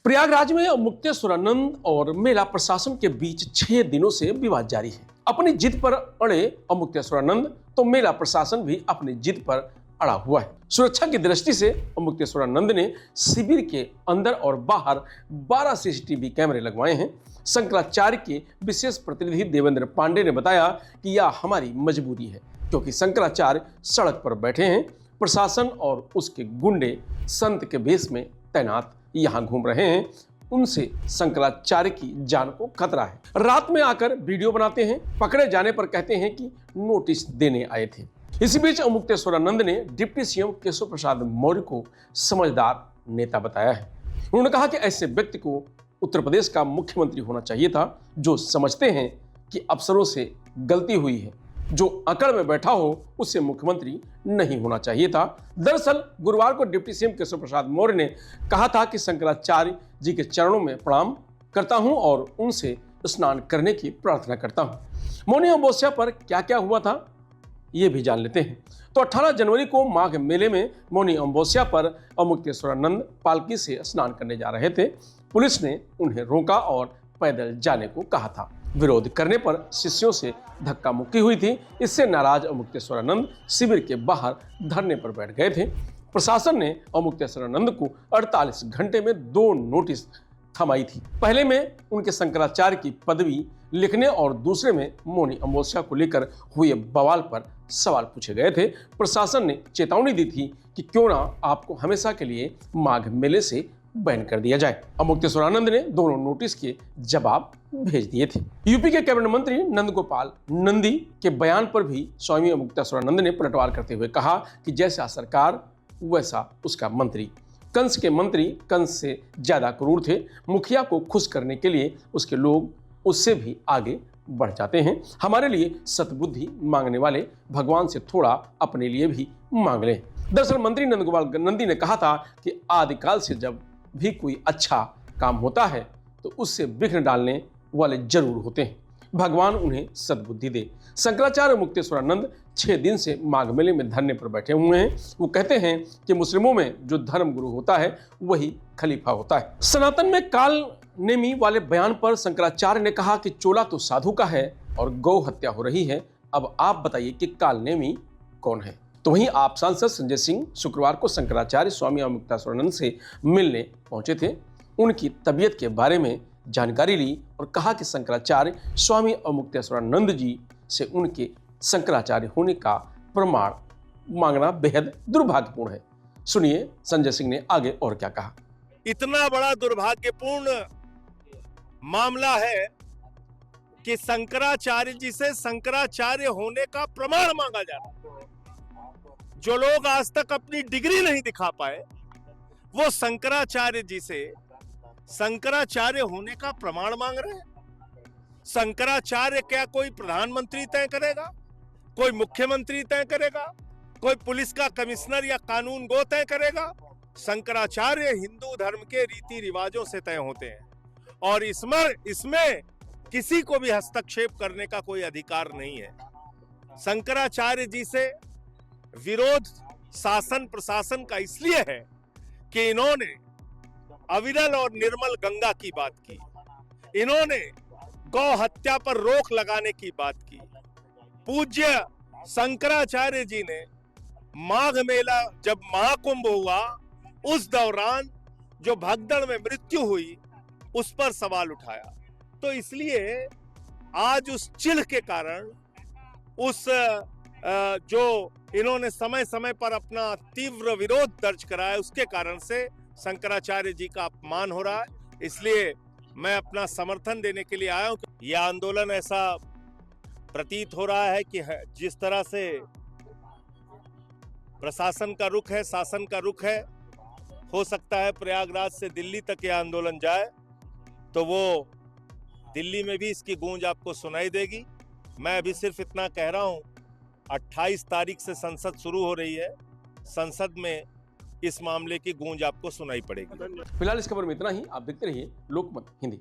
प्रयागराज में मुक्तेश्वरानंद और मेला प्रशासन के बीच 6 दिनों से विवाद जारी है। अपनी जिद पर अड़े मुक्तेश्वरानंद तो मेला प्रशासन भी अपनी जिद पर अड़ा हुआ है। सुरक्षा की दृष्टि से मुक्तेश्वरानंद ने शिविर के अंदर और बाहर 12 सीसीटीवी कैमरे लगवाए हैं। शंकराचार्य के विशेष प्रतिनिधि देवेंद्र पांडे ने बताया कि यह हमारी मजबूरी है, क्योंकि शंकराचार्य सड़क पर बैठे हैं। प्रशासन और उसके गुंडे संत के भेष में तैनात यहाँ घूम रहे हैं। उनसे शंकराचार्य की जान को खतरा है। रात में आकर वीडियो बनाते हैं, पकड़े जाने पर कहते हैं कि नोटिस देने आए थे। इसी बीच मुक्तेश्वरानंद ने डिप्टी सीएम केशव प्रसाद मौर्य को समझदार नेता बताया है। उन्होंने कहा कि ऐसे व्यक्ति को उत्तर प्रदेश का मुख्यमंत्री होना चाहिए था, जो समझते हैं कि अफसरों से गलती हुई है। जो अकड़ में बैठा हो उसे मुख्यमंत्री नहीं होना चाहिए था। दरअसल गुरुवार को डिप्टी सीएम केशव प्रसाद मौर्य ने कहा था कि शंकराचार्य जी के चरणों में प्रणाम करता हूं और उनसे स्नान करने की प्रार्थना करता हूं। मौनी अमावस्या पर क्या क्या हुआ था ये भी जान लेते हैं। तो 18 जनवरी को माघ मेले में मौनी अमावस्या पर मुक्तेश्वरानंद पालकी से स्नान करने जा रहे थे। पुलिस ने उन्हें रोका और पैदल जाने को कहा था। विरोध करने पर शिष्यों से धक्का मुक्की हुई थी। इससे नाराज मुक्तेश्वरानंद शिविर के बाहर धरने पर बैठ गए थे। प्रशासन ने मुक्तेश्वरानंद को 48 घंटे में 2 नोटिस थमाई थी। पहले में उनके शंकराचार्य की पदवी लिखने और दूसरे में मौनी अमावस्या को लेकर हुए बवाल पर सवाल पूछे गए थे। प्रशासन ने चेतावनी दी थी कि क्यों ना आपको हमेशा के लिए माघ मेले से बैन कर दिया जाए। मुक्तेश्वरानंद ने दोनों नोटिस के जवाब भेज दिए थे। यूपी के कैबिनेट मंत्री नंदगोपाल नंदी के बयान पर भी स्वामी मुक्तेश्वरानंद ने पलटवार करते हुए कहा कि जैसा सरकार वैसा उसका मंत्री। कंस के मंत्री कंस से ज्यादा क्रूर थे। मुखिया को खुश करने के लिए उसके लोग उससे भी आगे बढ़ जाते हैं। हमारे लिए सतबुद्धि मांगने वाले भगवान से थोड़ा अपने लिए भी मांग लें। दरअसल मंत्री नंदगोपाल नंदी ने कहा था कि आदिकाल से जब भी कोई अच्छा काम होता है तो उससे विघ्न डालने वाले जरूर होते हैं। भगवान उन्हें सद्बुद्धि दे। शंकराचार्य मुक्तेश्वरानंद 6 दिन से माघ मेले में धरने पर बैठे हुए हैं। वो कहते हैं कि मुस्लिमों में जो धर्म गुरु होता है वही खलीफा होता है। सनातन में काल नेमी वाले बयान पर शंकराचार्य ने कहा कि चोला तो साधु का है और गौ हत्या हो रही है। अब आप बताइए कि काल नेमी कौन है। तो वहीं आप सांसद संजय सिंह शुक्रवार को शंकराचार्य स्वामी मुक्तेश्वरानंद से मिलने पहुंचे थे। उनकी तबीयत के बारे में जानकारी ली और कहा कि शंकराचार्य स्वामी मुक्तेश्वरानंद जी से उनके शंकराचार्य होने का प्रमाण मांगना बेहद दुर्भाग्यपूर्ण है। सुनिए संजय सिंह ने आगे और क्या कहा। इतना बड़ा दुर्भाग्यपूर्ण मामला है कि शंकराचार्य जी से शंकराचार्य होने का प्रमाण मांगा जा रहा है। जो लोग आज तक अपनी डिग्री नहीं दिखा पाए वो शंकराचार्य जी से शंकराचार्य होने का प्रमाण मांग रहे हैं। शंकराचार्य क्या कोई प्रधानमंत्री तय करेगा, कोई मुख्यमंत्री तय करेगा, कोई पुलिस का कमिश्नर या कानून गो तय करेगा? शंकराचार्य हिंदू धर्म के रीति रिवाजों से तय होते हैं और इसमें किसी को भी हस्तक्षेप करने का कोई अधिकार नहीं है। शंकराचार्य जी से विरोध शासन प्रशासन का इसलिए है कि इन्होंने अविरल और निर्मल गंगा की बात की, इन्होंने गौ हत्या पर रोक लगाने की बात की। पूज्य शंकराचार्य जी ने माघ मेला जब महाकुंभ हुआ उस दौरान जो भगदड़ में मृत्यु हुई उस पर सवाल उठाया। तो इसलिए आज उस चिढ़ के कारण, उस जो इन्होंने समय समय पर अपना तीव्र विरोध दर्ज कराया, उसके कारण से शंकराचार्य जी का अपमान हो रहा है। इसलिए मैं अपना समर्थन देने के लिए आया हूं। यह आंदोलन ऐसा प्रतीत हो रहा है कि जिस तरह से प्रशासन का रुख है, शासन का रुख है, हो सकता है प्रयागराज से दिल्ली तक यह आंदोलन जाए तो वो दिल्ली में भी इसकी गूंज आपको सुनाई देगी। मैं अभी सिर्फ इतना कह रहा हूं, 28 तारीख से संसद शुरू हो रही है। संसद में इस मामले की गूंज आपको सुनाई पड़ेगी। फिलहाल इस खबर में इतना ही। आप देखते रहिए लोकमत हिंदी।